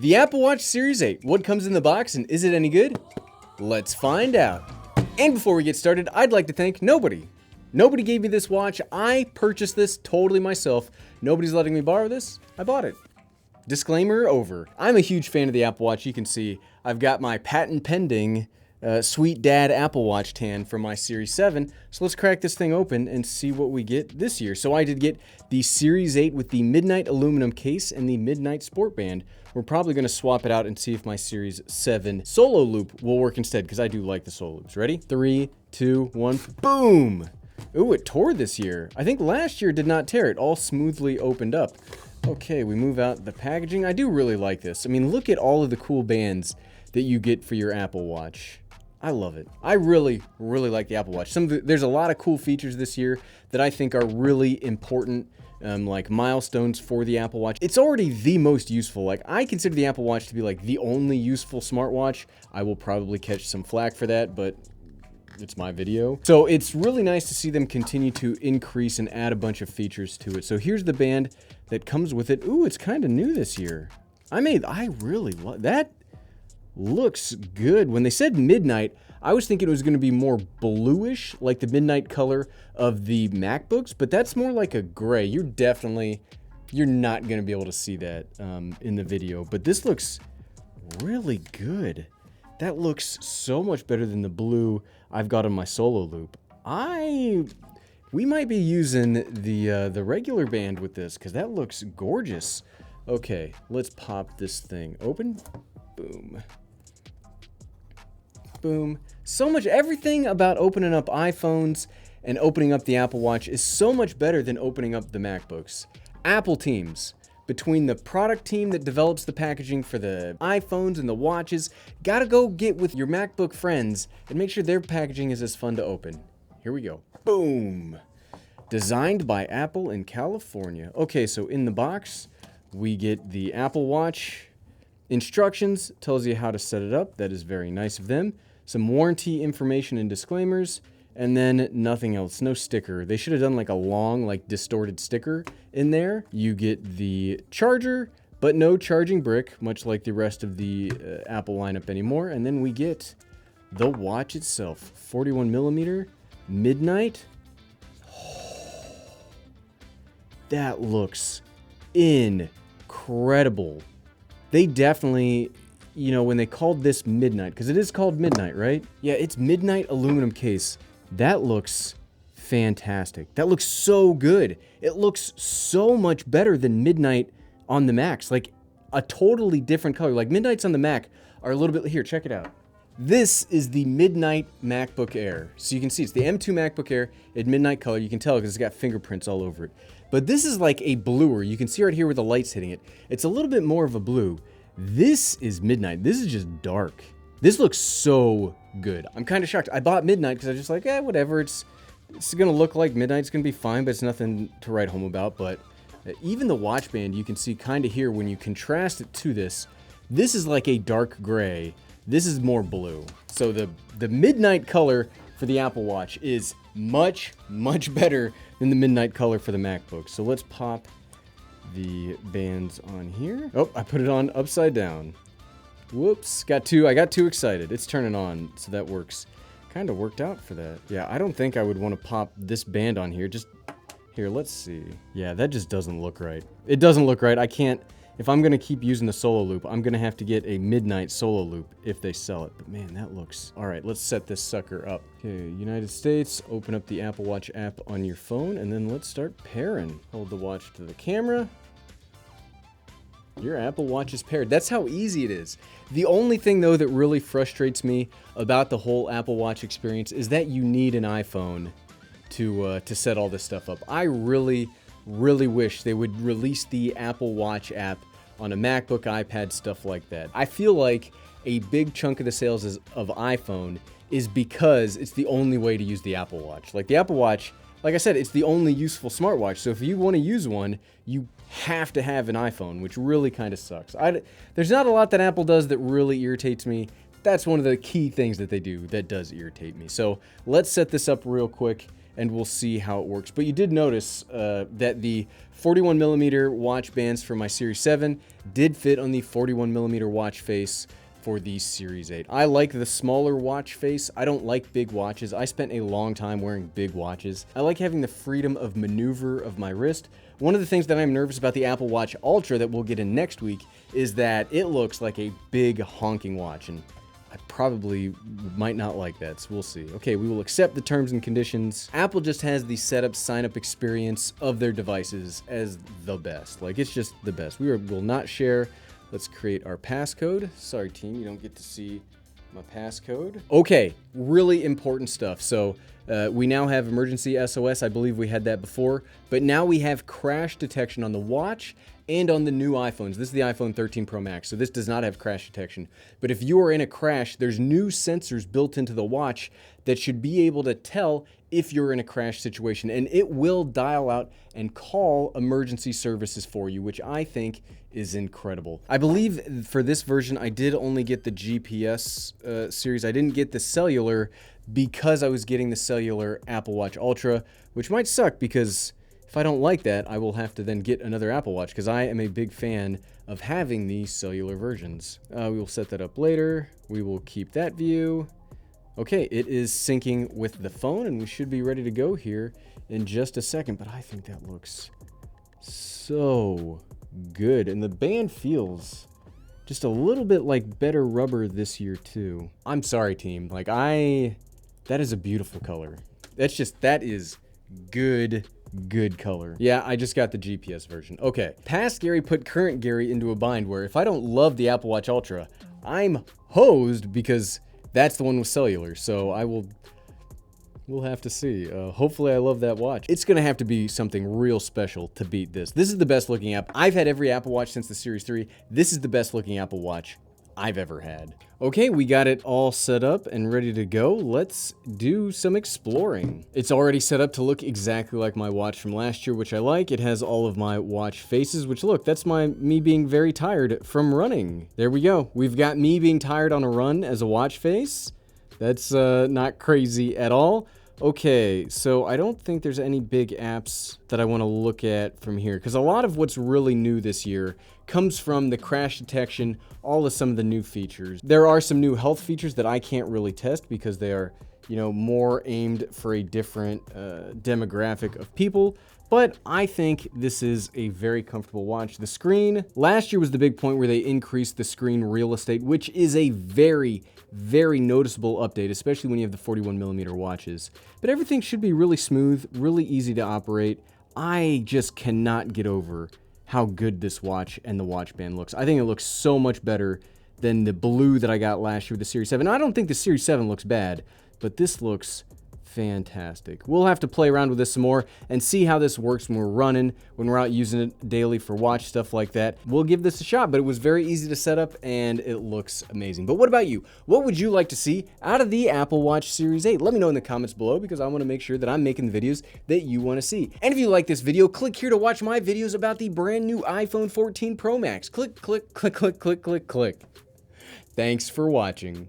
The Apple Watch Series 8, what comes in the box and is it any good? Let's find out. And before we get started, I'd like to thank nobody. Nobody gave me this watch. I purchased this totally myself. Nobody's letting me borrow this. I bought it. Disclaimer over. I'm a huge fan of the Apple Watch. You can see I've got my patent pending Sweet Dad Apple Watch tan for my Series 7. So let's crack this thing open and see what we get this year. So I did get the Series 8 with the Midnight aluminum case and the Midnight Sport Band. We're probably going to swap it out and see if my Series 7 solo loop will work instead, because I do like the solo loops. Ready? 3, 2, 1, boom! Ooh, it tore this year. I think last year did not tear. It all smoothly opened up. Okay, we move out the packaging. I do really like this. I mean, look at all of the cool bands that you get for your Apple Watch. I love it. I really, really like the Apple Watch. There's a lot of cool features this year that I think are really important, like milestones for the Apple Watch. It's already the most useful. Like, I consider the Apple Watch to be like the only useful smartwatch. I will probably catch some flack for that, but it's my video. So it's really nice to see them continue to increase and add a bunch of features to it. So here's the band that comes with it. Ooh, it's kind of new this year. I really love that. Looks good. When they said midnight, I was thinking it was going to be more bluish, like the midnight color of the MacBooks, but that's more like a gray. You're not going to be able to see that in the video, but this looks really good. That looks so much better than the blue I've got on my solo loop. We might be using the regular band with this, because that looks gorgeous. Okay, let's pop this thing open. Boom. Boom. So much, everything about opening up iPhones and opening up the Apple Watch is so much better than opening up the MacBooks. Apple teams, between the product team that develops the packaging for the iPhones and the watches, gotta go get with your MacBook friends and make sure their packaging is as fun to open. Here we go. Boom. Designed by Apple in California. Okay, so in the box, we get the Apple Watch instructions, tells you how to set it up. That is very nice of them. Some warranty information and disclaimers, and then nothing else. No sticker. They should have done like a long, like distorted sticker in there. You get the charger, but no charging brick, much like the rest of the Apple lineup anymore. And then we get the watch itself. 41 millimeter, midnight. Oh, that looks incredible. They definitely, you know, when they called this midnight, because it is called midnight, right? Yeah, it's midnight aluminum case. That looks fantastic. That looks so good. It looks so much better than midnight on the Macs. Like a totally different color. Like midnights on the Mac are a little bit, here, check it out. This is the Midnight MacBook Air. So you can see it's the M2 MacBook Air in midnight color. You can tell because it's got fingerprints all over it. But this is like a bluer. You can see right here where the light's hitting it. It's a little bit more of a blue. This is midnight. This is just dark. This looks so good. I'm kind of shocked. I bought midnight because I was just like, whatever. It's going to look like midnight. It's going to be fine, but it's nothing to write home about. But even the watch band, you can see kind of here when you contrast it to this. This is like a dark gray. This is more blue. So the midnight color for the Apple Watch is much, much better than the midnight color for the MacBook. So let's pop the bands on here. Oh, I put it on upside down. Whoops, I got too excited. It's turning on, so that works. Kind of worked out for that. Yeah, I don't think I would want to pop this band on here. Just, here, let's see. Yeah, that just doesn't look right. It doesn't look right. I can't, if I'm going to keep using the solo loop, I'm going to have to get a midnight solo loop if they sell it. But man, that looks... All right, let's set this sucker up. Okay, United States, open up the Apple Watch app on your phone, and then let's start pairing. Hold the watch to the camera. Your Apple Watch is paired. That's how easy it is. The only thing, though, that really frustrates me about the whole Apple Watch experience is that you need an iPhone to set all this stuff up. I really, really wish they would release the Apple Watch app on a MacBook, iPad, stuff like that. I feel like a big chunk of the sales of iPhone is because it's the only way to use the Apple Watch. Like the Apple Watch, like I said, it's the only useful smartwatch. So if you want to use one, you have to have an iPhone, which really kind of sucks. There's not a lot that Apple does that really irritates me. That's one of the key things that they do that does irritate me. So let's set this up real quick and we'll see how it works. But you did notice that the 41mm watch bands for my Series 7 did fit on the 41mm watch face for the Series 8. I like the smaller watch face. I don't like big watches. I spent a long time wearing big watches. I like having the freedom of maneuver of my wrist. One of the things that I'm nervous about the Apple Watch Ultra that we'll get in next week is that it looks like a big honking watch, and I probably might not like that, so we'll see. Okay, we will accept the terms and conditions. Apple just has the setup sign-up experience of their devices as the best. Like, it's just the best. We will not share. Let's create our passcode. Sorry, team, you don't get to see my passcode. Okay, really important stuff. So we now have emergency SOS. I believe we had that before, but now we have crash detection on the watch and on the new iPhones. This is the iPhone 13 Pro Max, so this does not have crash detection. But if you are in a crash, there's new sensors built into the watch that should be able to tell if you're in a crash situation, and it will dial out and call emergency services for you, which I think is incredible. I believe for this version, I did only get the GPS series. I didn't get the cellular because I was getting the cellular Apple Watch Ultra, which might suck because if I don't like that, I will have to then get another Apple Watch because I am a big fan of having the cellular versions. We will set that up later. We will keep that view. Okay, it is syncing with the phone, and we should be ready to go here in just a second, but I think that looks so good, and the band feels just a little bit like better rubber this year too. I'm sorry, team. Like, that is a beautiful color. That is good color. Yeah, I just got the GPS version. Okay, past Gary put current Gary into a bind where if I don't love the Apple Watch Ultra, I'm hosed because that's the one with cellular, so we'll have to see. Hopefully I love that watch. It's gonna have to be something real special to beat this. This is the best looking app. I've had every Apple Watch since the Series 3. This is the best looking Apple Watch I've ever had. Okay, we got it all set up and ready to go. Let's do some exploring. It's already set up to look exactly like my watch from last year, which I like. It has all of my watch faces, which look, that's me being very tired from running. There we go. We've got me being tired on a run as a watch face. That's not crazy at all. Okay, so I don't think there's any big apps that I want to look at from here, because a lot of what's really new this year comes from the crash detection, all of some of the new features. There are some new health features that I can't really test because they are, more aimed for a different demographic of people. But I think this is a very comfortable watch. The screen, last year was the big point where they increased the screen real estate, which is a very, very noticeable update, especially when you have the 41mm watches. But everything should be really smooth, really easy to operate. I just cannot get over how good this watch and the watch band looks. I think it looks so much better than the blue that I got last year with the Series 7. I don't think the Series 7 looks bad, but this looks fantastic. We'll have to play around with this some more and see how this works when we're running, when we're out using it daily for watch stuff like that. We'll give this a shot, but it was very easy to set up and it looks amazing. But what about you? What would you like to see out of the Apple Watch Series 8? Let me know in the comments below because I want to make sure that I'm making the videos that you want to see. And if you like this video, click here to watch my videos about the brand new iPhone 14 Pro Max. Click, click, click, click, click, click, click. Thanks for watching.